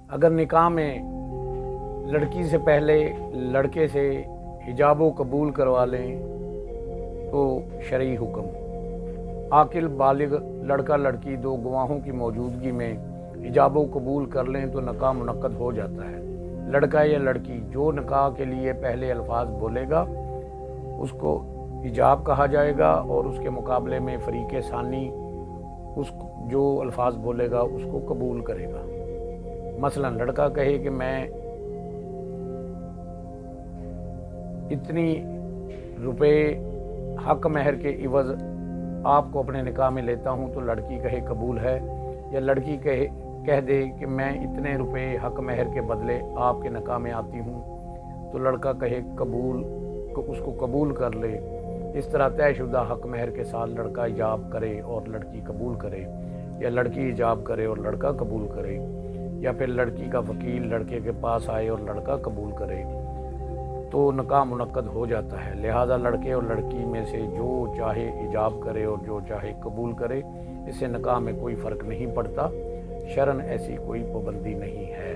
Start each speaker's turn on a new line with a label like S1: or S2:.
S1: اگر نکاح میں لڑکی سے پہلے لڑکے سے حجاب و قبول کروا لیں تو شرعی حکم، عاقل بالغ لڑکا لڑکی دو گواہوں کی موجودگی میں حجاب و قبول کر لیں تو نکاح منعقد ہو جاتا ہے۔ لڑکا یا لڑکی جو نکاح کے لیے پہلے الفاظ بولے گا اس کو حجاب کہا جائے گا، اور اس کے مقابلے میں فریق ثانی اس جو الفاظ بولے گا اس کو قبول کرے گا۔ مثلا لڑکا کہے کہ میں اتنی روپے حق مہر کے عوض آپ کو اپنے نکاح میں لیتا ہوں، تو لڑکی کہے قبول ہے، یا لڑکی کہہ دے کہ میں اتنے روپے حق مہر کے بدلے آپ کے نکاح میں آتی ہوں، تو لڑکا کہے قبول، اس کو قبول کر لے۔ اس طرح طے شدہ حق مہر کے ساتھ لڑکا ایجاب کرے اور لڑکی قبول کرے، یا لڑکی ایجاب کرے اور لڑکا قبول کرے، یا پھر لڑکی کا وکیل لڑکے کے پاس آئے اور لڑکا قبول کرے، تو نکاح منعقد ہو جاتا ہے۔ لہذا لڑکے اور لڑکی میں سے جو چاہے ایجاب کرے اور جو چاہے قبول کرے، اس سے نکاح میں کوئی فرق نہیں پڑتا، شرعاً ایسی کوئی پابندی نہیں ہے۔